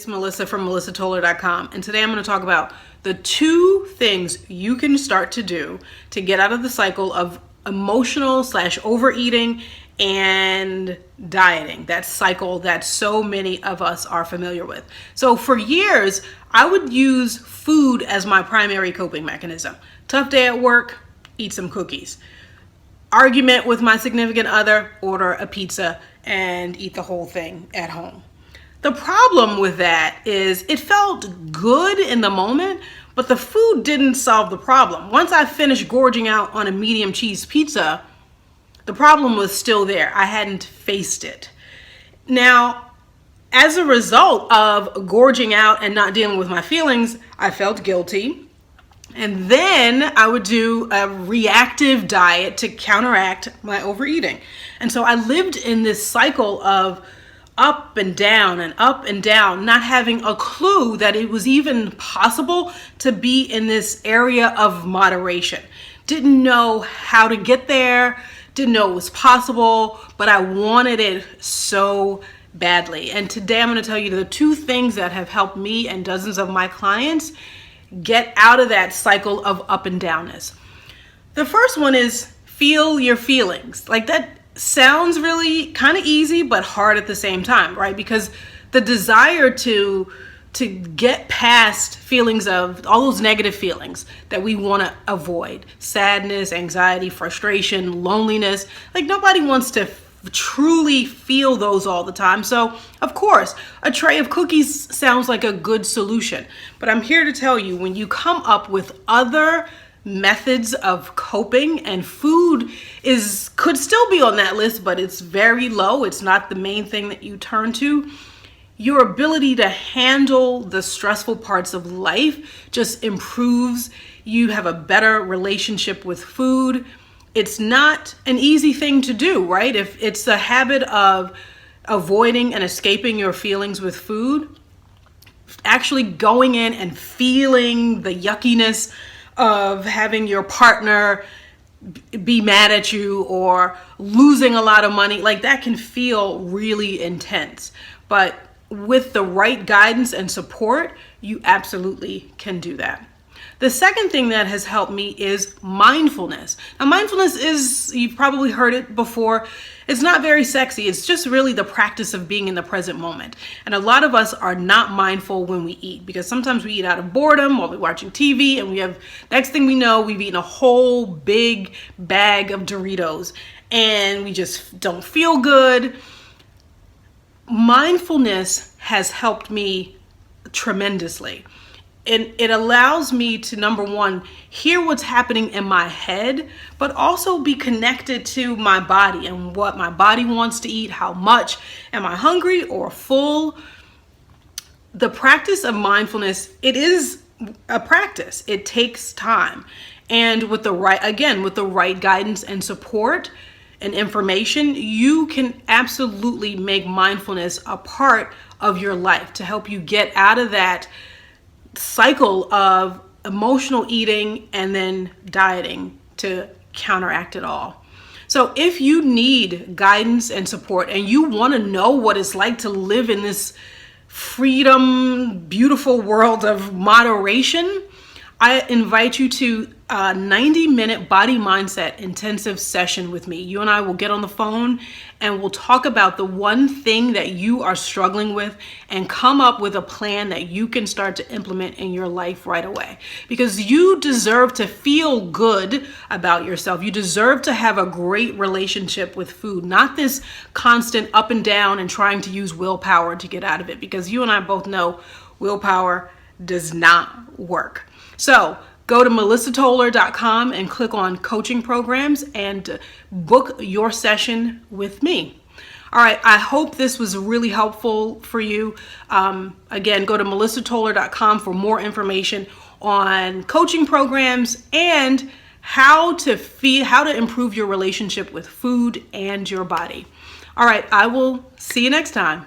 It's Melissa from melissatoller.com, and today I'm going to talk about the 2 things you can start to do to get out of the cycle of emotional / overeating and dieting, that cycle that so many of us are familiar with. So for years, I would use food as my primary coping mechanism. Tough day at work, eat some cookies. Argument with my significant other, order a pizza and eat the whole thing at home. The problem with that is it felt good in the moment, but the food didn't solve the problem. Once I finished gorging out on a medium cheese pizza, the problem was still there. I hadn't faced it. Now, as a result of gorging out and not dealing with my feelings, I felt guilty. And then I would do a reactive diet to counteract my overeating. And so I lived in this cycle of up and down and up and down, not having a clue that it was even possible to be in this area of moderation. Didn't know how to get there, didn't know it was possible, but I wanted it so badly. And today I'm going to tell you the 2 things that have helped me and dozens of my clients get out of that cycle of up and downness. The first one is feel your feelings. Like, that sounds really kind of easy, but hard at the same time, right? Because the desire to get past feelings of all those negative feelings that we want to avoid, sadness, anxiety, frustration, loneliness, like nobody wants to truly feel those all the time. So of course, a tray of cookies sounds like a good solution, but I'm here to tell you, when you come up with other methods of coping, and food could still be on that list, but it's very low, it's not the main thing that you turn to, your ability to handle the stressful parts of life just improves. You have a better relationship with food. It's not an easy thing to do, right? If it's a habit of avoiding and escaping your feelings with food, actually going in and feeling the yuckiness of having your partner be mad at you or losing a lot of money, like that can feel really intense. But with the right guidance and support, you absolutely can do that. The second thing that has helped me is mindfulness. Now, mindfulness is, you've probably heard it before, it's not very sexy. It's just really the practice of being in the present moment. And a lot of us are not mindful when we eat, because sometimes we eat out of boredom while we're watching TV, and next thing we know, we've eaten a whole big bag of Doritos and we just don't feel good. Mindfulness has helped me tremendously. And it allows me to, number one, hear what's happening in my head, but also be connected to my body and what my body wants to eat, how much, am I hungry or full? The practice of mindfulness, it is a practice. It takes time. And with the right guidance and support and information, you can absolutely make mindfulness a part of your life to help you get out of that cycle of emotional eating and then dieting to counteract it all. So if you need guidance and support and you want to know what it's like to live in this freedom, beautiful world of moderation, I invite you to a 90-minute body mindset intensive session with me. You and I will get on the phone and we'll talk about the one thing that you are struggling with and come up with a plan that you can start to implement in your life right away. Because you deserve to feel good about yourself. You deserve to have a great relationship with food, not this constant up and down and trying to use willpower to get out of it. Because you and I both know willpower does not work. So go to melissatoller.com and click on coaching programs and book your session with me. All right, I hope this was really helpful for you. Again, go to melissatoller.com for more information on coaching programs and how to improve your relationship with food and your body. All right, I will see you next time.